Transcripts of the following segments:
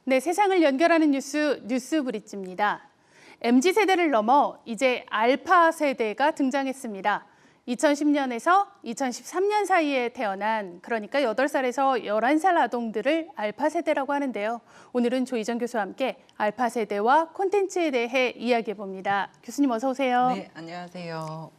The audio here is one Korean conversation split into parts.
네, 세상을 연결하는 뉴스 브릿지입니다. MZ세대를 넘어 이제 알파 세대가 등장했습니다. 2010년에서 2013년 사이에 태어난, 그러니까 8살에서 11살 아동들을 알파 세대라고 하는데요. 오늘은 조희정 교수와 함께 알파 세대와 콘텐츠에 대해 이야기해 봅니다. 교수님 어서 오세요. 네, 안녕하세요.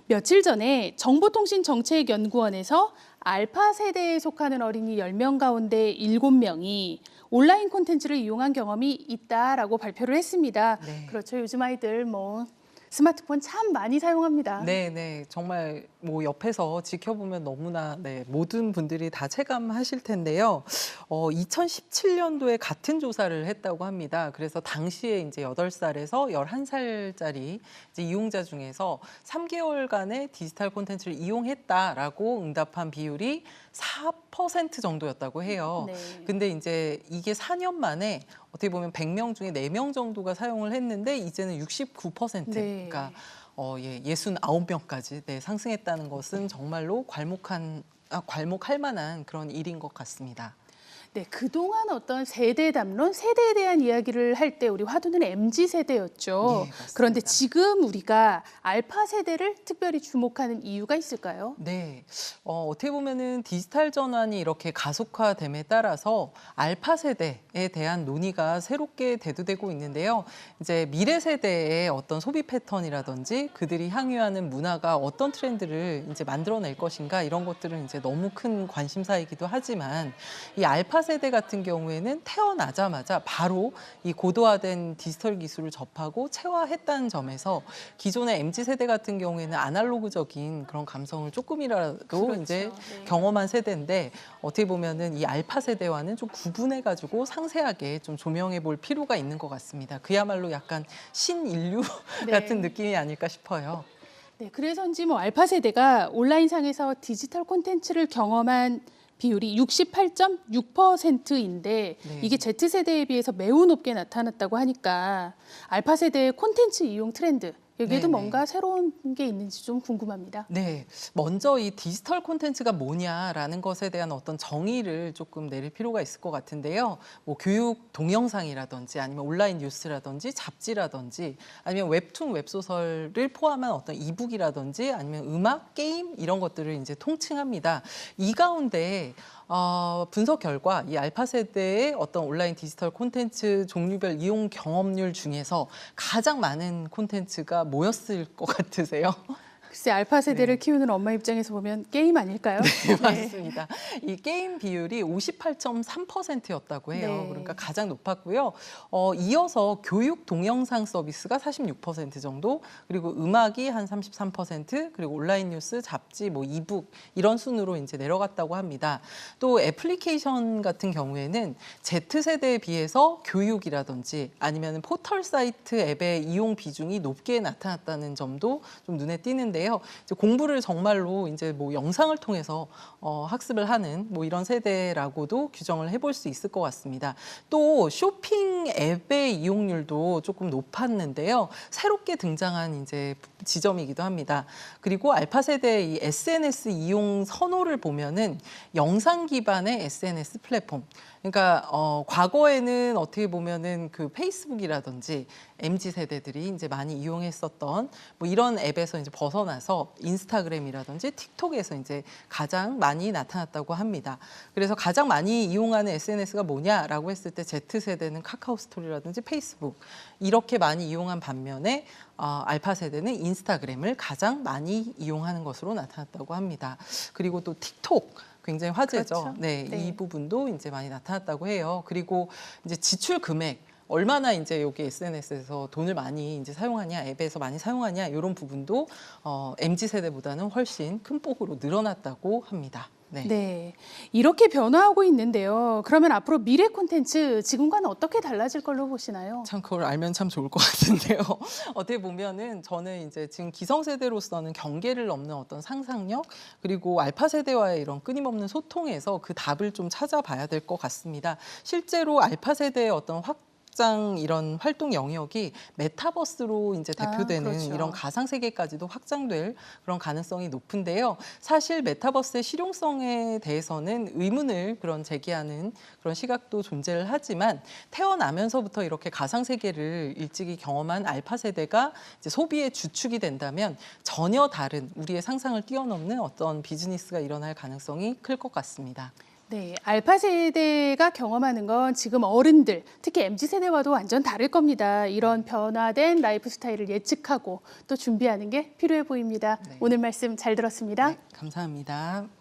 며칠 전에 정보통신정책연구원에서 알파 세대에 속하는 어린이 10명 가운데 7명이 온라인 콘텐츠를 이용한 경험이 있다라고 발표를 했습니다. 네. 그렇죠. 요즘 아이들 스마트폰 참 많이 사용합니다. 네, 정말 옆에서 지켜보면 너무나 모든 분들이 다 체감하실 텐데요. 2017년도에 같은 조사를 했다고 합니다. 그래서 당시에 이제 8살에서 11살짜리 이제 이용자 중에서 3개월간의 디지털 콘텐츠를 이용했다라고 응답한 비율이 4% 정도였다고 해요. 네. 근데 이제 이게 4년 만에 어떻게 보면 100명 중에 4명 정도가 사용을 했는데 이제는 69%. 네. 그러니까 69명까지 상승했다는 것은 정말로 괄목할 만한 그런 일인 것 같습니다. 네, 그동안 어떤 세대 담론, 세대에 대한 이야기를 할 때 우리 화두는 MZ세대였죠. 예, 맞습니다. 그런데 지금 우리가 알파 세대를 특별히 주목하는 이유가 있을까요? 네, 어떻게 보면은 디지털 전환이 이렇게 가속화됨에 따라서 알파 세대에 대한 논의가 새롭게 대두되고 있는데요. 이제 미래 세대의 어떤 소비 패턴이라든지 그들이 향유하는 문화가 어떤 트렌드를 이제 만들어낼 것인가 이런 것들은 이제 너무 큰 관심사이기도 하지만 이 알파 세대 같은 경우에는 태어나자마자 바로 이 고도화된 디지털 기술을 접하고 체화했다는 점에서 기존의 MZ 세대 같은 경우에는 아날로그적인 그런 감성을 조금이라도 그렇죠. 이제 네. 경험한 세대인데 어떻게 보면은 이 알파 세대와는 좀 구분해가지고 상세하게 좀 조명해 볼 필요가 있는 것 같습니다. 그야말로 약간 신인류 네. 같은 느낌이 아닐까 싶어요. 네, 그래서인지 알파 세대가 온라인상에서 디지털 콘텐츠를 경험한 비율이 68.6%인데 네. 이게 Z세대에 비해서 매우 높게 나타났다고 하니까 알파 세대의 콘텐츠 이용 트렌드, 여기에도 네네. 뭔가 새로운 게 있는지 좀 궁금합니다. 네, 먼저 이 디지털 콘텐츠가 뭐냐라는 것에 대한 어떤 정의를 조금 내릴 필요가 있을 것 같은데요. 교육 동영상이라든지 아니면 온라인 뉴스라든지 잡지라든지 아니면 웹툰, 웹소설을 포함한 어떤 이북이라든지 아니면 음악, 게임 이런 것들을 이제 통칭합니다. 이 가운데 분석 결과 이 알파 세대의 어떤 온라인 디지털 콘텐츠 종류별 이용 경험률 중에서 가장 많은 콘텐츠가 뭐였을 것 같으세요? 글쎄 알파 세대를 네. 키우는 엄마 입장에서 보면 게임 아닐까요? 네, 맞습니다. 이 게임 비율이 58.3%였다고 해요. 네. 그러니까 가장 높았고요. 이어서 교육 동영상 서비스가 46% 정도, 그리고 음악이 한 33%, 그리고 온라인 뉴스, 잡지, 이북 이런 순으로 이제 내려갔다고 합니다. 또 애플리케이션 같은 경우에는 Z세대에 비해서 교육이라든지 아니면 포털 사이트 앱의 이용 비중이 높게 나타났다는 점도 좀 눈에 띄는데요. 이제 공부를 정말로 이제 영상을 통해서 학습을 하는 이런 세대라고도 규정을 해볼 수 있을 것 같습니다. 또 쇼핑 앱의 이용률도 조금 높았는데요. 새롭게 등장한 이제 지점이기도 합니다. 그리고 알파 세대의 이 SNS 이용 선호를 보면은 영상 기반의 SNS 플랫폼. 그러니까 과거에는 어떻게 보면은 그 페이스북이라든지 MZ 세대들이 이제 많이 이용했었던 이런 앱에서 이제 벗어나서 인스타그램이라든지 틱톡에서 이제 가장 많이 나타났다고 합니다. 그래서 가장 많이 이용하는 SNS가 뭐냐라고 했을 때 Z 세대는 카카오 스토리라든지 페이스북 이렇게 많이 이용한 반면에 알파 세대는 인스타그램을 가장 많이 이용하는 것으로 나타났다고 합니다. 그리고 또 틱톡 굉장히 화제죠. 그렇죠. 네, 네. 이 부분도 이제 많이 나타났다고 해요. 그리고 이제 지출 금액 얼마나 이제 여기 SNS에서 돈을 많이 이제 사용하냐, 앱에서 많이 사용하냐 이런 부분도 MZ 세대보다는 훨씬 큰 폭으로 늘어났다고 합니다. 네. 네, 이렇게 변화하고 있는데요. 그러면 앞으로 미래 콘텐츠 지금과는 어떻게 달라질 걸로 보시나요? 참 그걸 알면 참 좋을 것 같은데요. 어떻게 보면은 저는 이제 지금 기성세대로서는 경계를 넘는 어떤 상상력 그리고 알파 세대와의 이런 끊임없는 소통에서 그 답을 좀 찾아봐야 될 것 같습니다. 실제로 알파 세대의 어떤 확장 이런 활동 영역이 메타버스로 이제 대표되는 그렇죠. 이런 가상 세계까지도 확장될 그런 가능성이 높은데요. 사실 메타버스의 실용성에 대해서는 의문을 제기하는 그런 시각도 존재를 하지만 태어나면서부터 이렇게 가상 세계를 일찍이 경험한 알파 세대가 이제 소비의 주축이 된다면 전혀 다른 우리의 상상을 뛰어넘는 어떤 비즈니스가 일어날 가능성이 클 것 같습니다. 네, 알파 세대가 경험하는 건 지금 어른들, 특히 MZ 세대와도 완전 다를 겁니다. 이런 변화된 라이프 스타일을 예측하고 또 준비하는 게 필요해 보입니다. 네. 오늘 말씀 잘 들었습니다. 네, 감사합니다.